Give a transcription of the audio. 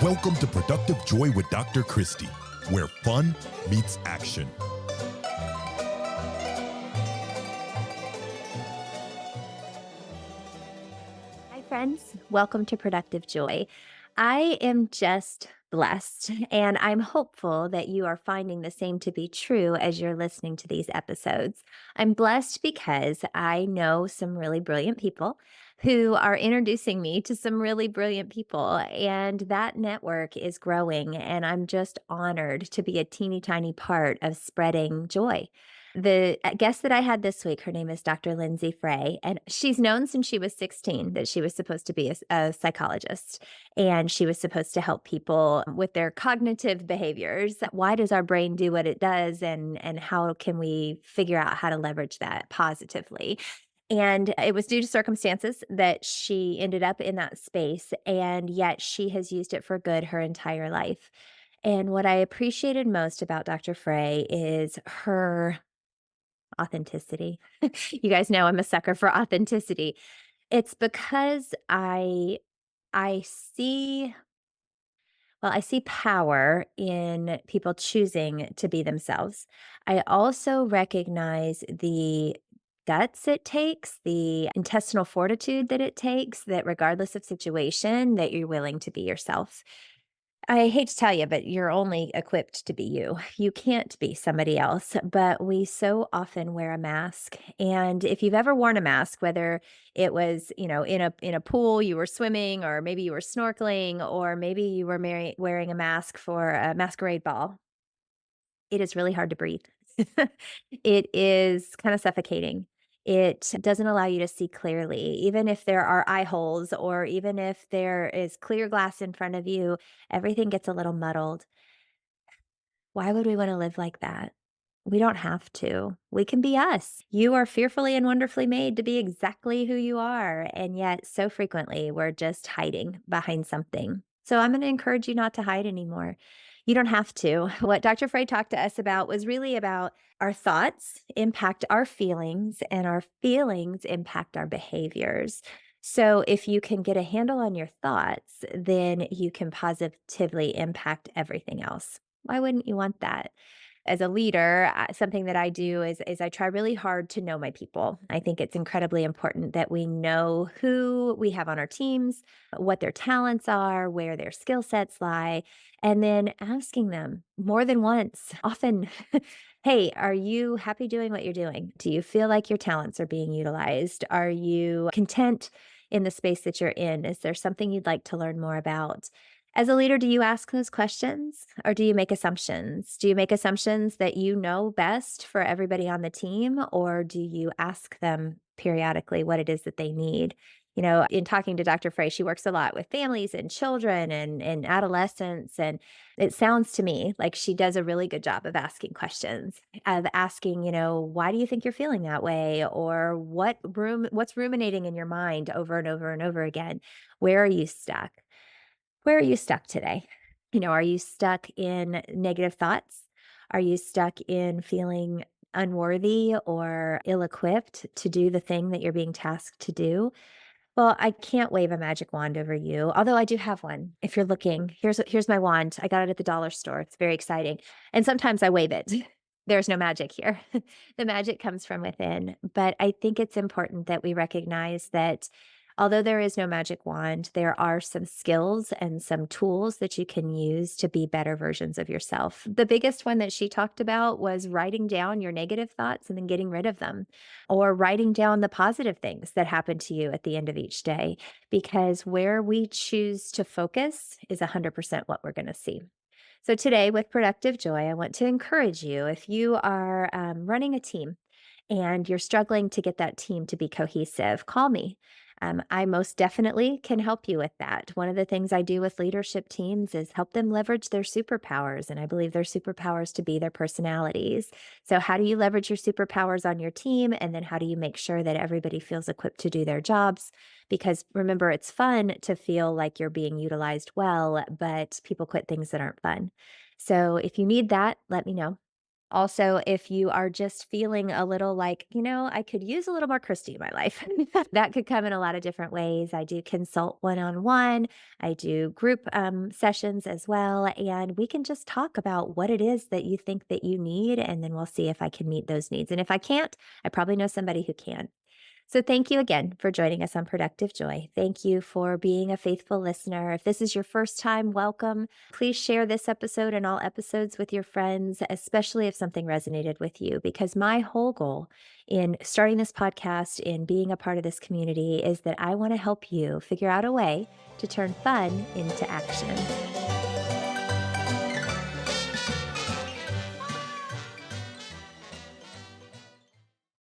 Welcome to Productive Joy with Dr. Christie, where fun meets action. Hi, friends. Welcome to Productive Joy. I am just blessed, and I'm hopeful that you are finding the same to be true as you're listening to these episodes. I'm blessed because I know some really brilliant people who are introducing me to some really brilliant people, and that network is growing. And I'm just honored to be a teeny tiny part of spreading joy. The guest that I had this week, her name is Dr. Lindsay Frey, and she's known since she was 16 that she was supposed to be a psychologist and she was supposed to help people with their cognitive behaviors. Why does our brain do what it does, and how can we figure out how to leverage that positively? And it was due to circumstances that she ended up in that space, and yet she has used it for good her entire life. And what I appreciated most about Dr. Frey is her authenticity. You guys know I'm a sucker for authenticity. It's because I see I see power in people choosing to be themselves. I also recognize the guts it takes, the intestinal fortitude that it takes, that regardless of situation, that you're willing to be yourself. I hate to tell you, but you're only equipped to be you. You can't be somebody else, but we so often wear a mask. And if you've ever worn a mask, whether it was, in a pool, you were swimming, or maybe you were snorkeling, or maybe you were wearing a mask for a masquerade ball, it is really hard to breathe. It is kind of suffocating. It doesn't allow you to see clearly, even if there are eye holes or even if there is clear glass in front of you, everything gets a little muddled. Why would we want to live like that? We don't have to. We can be us. You are fearfully and wonderfully made to be exactly who you are. And yet, so frequently, we're just hiding behind something. So, I'm going to encourage you not to hide anymore. You don't have to. What Dr. Frey talked to us about was really about our thoughts impact our feelings, and our feelings impact our behaviors. So, if you can get a handle on your thoughts, then you can positively impact everything else. Why wouldn't you want that? As a leader, something that I do is I try really hard to know my people. I think it's incredibly important that we know who we have on our teams, what their talents are, where their skill sets lie, and then asking them more than once, often, hey, are you happy doing what you're doing? Do you feel like your talents are being utilized? Are you content in the space that you're in? Is there something you'd like to learn more about? As a leader, do you ask those questions, or do you make assumptions? Do you make assumptions that you know best for everybody on the team, or do you ask them periodically what it is that they need? In talking to Dr. Frey, she works a lot with families and children and adolescents. And it sounds to me like she does a really good job of asking questions, of asking, why do you think you're feeling that way? Or what's ruminating in your mind over and over and over again? Where are you stuck? Where are you stuck today? Are you stuck in negative thoughts? Are you stuck in feeling unworthy or ill equipped to do the thing that you're being tasked to do? Well, I can't wave a magic wand over you, although I do have one. If you're looking, here's my wand. I got it at the dollar store. It's very exciting. And sometimes I wave it. There's no magic here. The magic comes from within. But I think it's important that we recognize that although there is no magic wand, there are some skills and some tools that you can use to be better versions of yourself. The biggest one that she talked about was writing down your negative thoughts and then getting rid of them, or writing down the positive things that happen to you at the end of each day, because where we choose to focus is 100% what we're going to see. So, today with Productive Joy, I want to encourage you, if you are running a team and you're struggling to get that team to be cohesive, call me. I most definitely can help you with that. One of the things I do with leadership teams is help them leverage their superpowers. And I believe their superpowers to be their personalities. So, how do you leverage your superpowers on your team? And then, how do you make sure that everybody feels equipped to do their jobs? Because remember, it's fun to feel like you're being utilized well, but people quit things that aren't fun. So, if you need that, let me know. Also, if you are just feeling a little like, I could use a little more Christy in my life, that could come in a lot of different ways. I do consult one on one, I do group sessions as well. And we can just talk about what it is that you think that you need. And then we'll see if I can meet those needs. And if I can't, I probably know somebody who can. So, thank you again for joining us on Productive Joy. Thank you for being a faithful listener. If this is your first time, welcome. Please share this episode and all episodes with your friends, especially if something resonated with you, because my whole goal in starting this podcast, in being a part of this community, is that I want to help you figure out a way to turn fun into action.